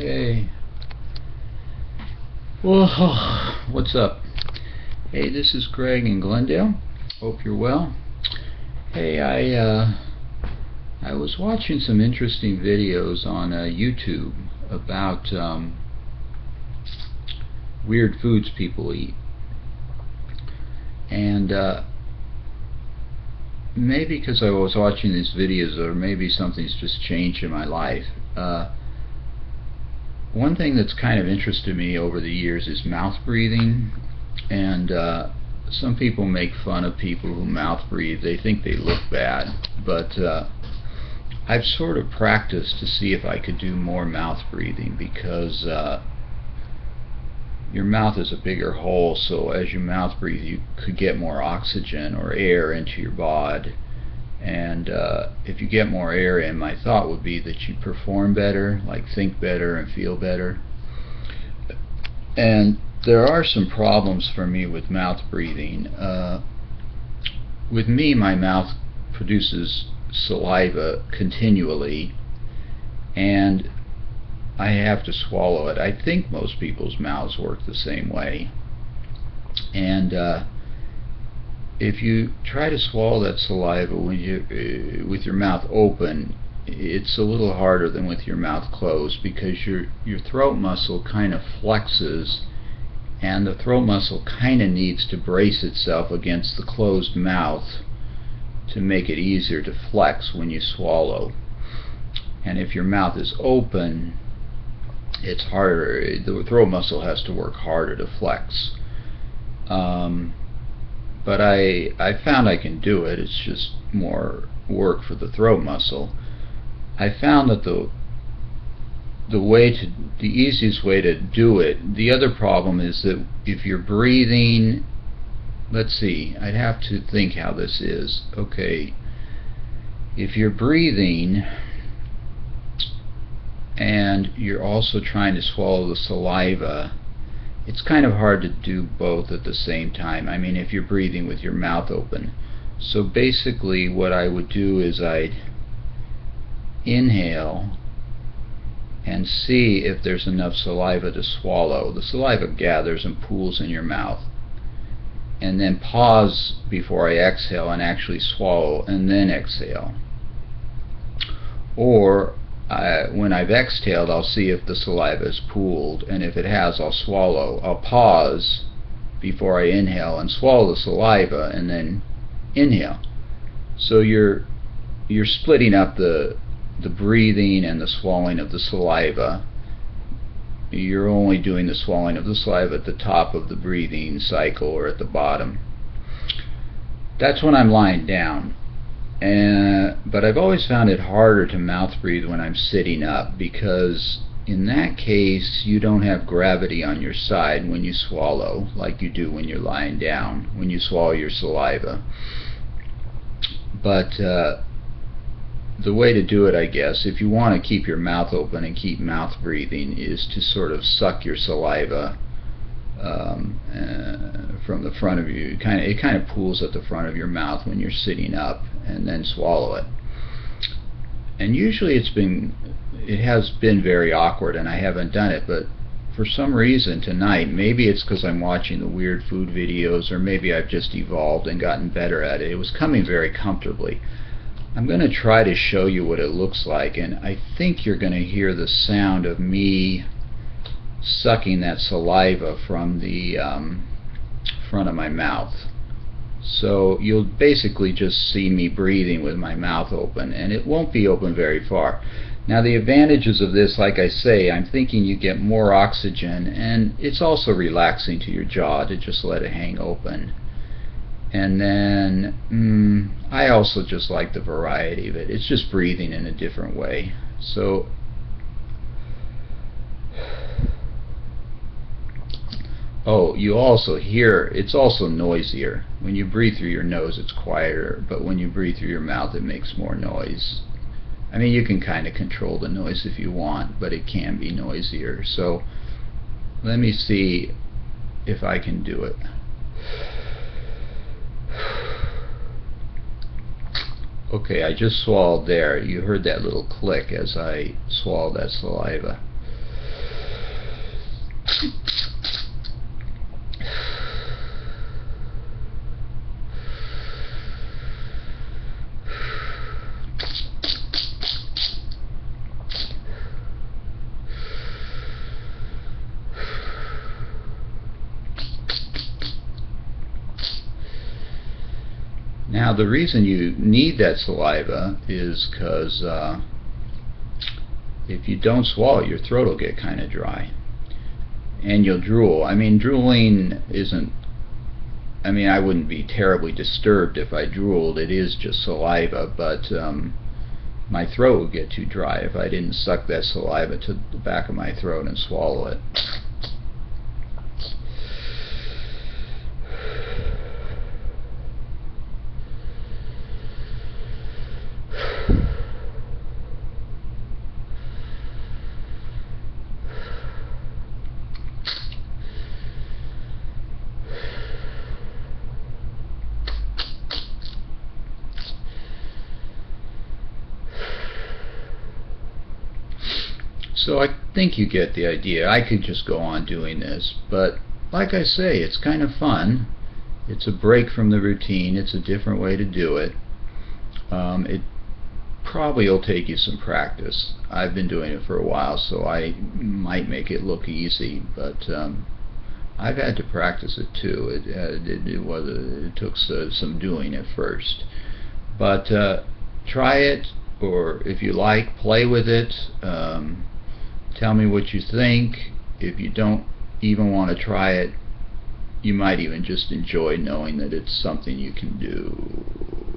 Hey. Whoa, what's up? Hey, this is Greg in Glendale. Hope you're well. Hey, I was watching some interesting videos on YouTube about weird foods people eat, and maybe because I was watching these videos, or maybe something's just changed in my life. One thing that's kind of interested me over the years is mouth breathing, and some people make fun of people who mouth breathe. They think they look bad, but I've sort of practiced to see if I could do more mouth breathing, because your mouth is a bigger hole, so as you mouth breathe you could get more oxygen or air into your bod, and if you get more air in, my thought would be that you perform better, like think better and feel better. And there are some problems for me with mouth breathing. With me, my mouth produces saliva continually, and I have to swallow it. I think most people's mouths work the same way, and if you try to swallow that saliva when you with your mouth open, it's a little harder than with your mouth closed, because your throat muscle kind of flexes, and the throat muscle kind of needs to brace itself against the closed mouth to make it easier to flex when you swallow. And if your mouth is open, it's harder. The throat muscle has to work harder to flex. But I found I can do it. It's just more work for the throat muscle. I found that the easiest way to do it. The other problem is that if you're breathing, let's see, I'd have to think how this is. Okay, if you're breathing and you're also trying to swallow the saliva, it's kind of hard to do both at the same time. I mean, if you're breathing with your mouth open. So basically what I would do is I'd inhale and see if there's enough saliva to swallow. The saliva gathers and pools in your mouth, and then pause before I exhale and actually swallow, and then exhale. Or when I've exhaled, I'll see if the saliva is pooled, and if it has, I'll swallow. I'll pause before I inhale and swallow the saliva, and then inhale. So you're splitting up the breathing and the swallowing of the saliva. You're only doing the swallowing of the saliva at the top of the breathing cycle, or at the bottom. That's when I'm lying down. But I've always found it harder to mouth breathe when I'm sitting up, because in that case you don't have gravity on your side when you swallow, like you do when you're lying down, when you swallow your saliva. But the way to do it, I guess, if you want to keep your mouth open and keep mouth breathing, is to sort of suck your saliva from the front of you. It kind of pools at the front of your mouth when you're sitting up, and then swallow it. And usually it has been very awkward and I haven't done it, but for some reason tonight, maybe it's because I'm watching the weird food videos, or maybe I've just evolved and gotten better at it. It was coming very comfortably. I'm going to try to show you what it looks like, and I think you're going to hear the sound of me sucking that saliva from the front of my mouth. So you'll basically just see me breathing with my mouth open, and it won't be open very far. Now the advantages of this, like I say, I'm thinking you get more oxygen, and it's also relaxing to your jaw to just let it hang open. And then I also just like the variety of it. It's just breathing in a different way. So oh, you also hear, it's also noisier. When you breathe through your nose, it's quieter, but when you breathe through your mouth, it makes more noise. I mean, you can kind of control the noise if you want, but it can be noisier. So let me see if I can do it. Okay, I just swallowed there. You heard that little click as I swallowed that saliva. Now the reason you need that saliva is because if you don't swallow it, your throat will get kind of dry and you'll drool. I mean, drooling isn't, I mean, I wouldn't be terribly disturbed if I drooled. It is just saliva, but my throat would get too dry if I didn't suck that saliva to the back of my throat and swallow it. So I think you get the idea. I could just go on doing this, but like I say, it's kind of fun. It's a break from the routine. It's a different way to do it. It probably will take you some practice. I've been doing it for a while, so I might make it look easy, but I've had to practice it too. It took some doing at first, but try it, or if you like, play with it. Tell me what you think. If you don't even want to try it, you might even just enjoy knowing that it's something you can do.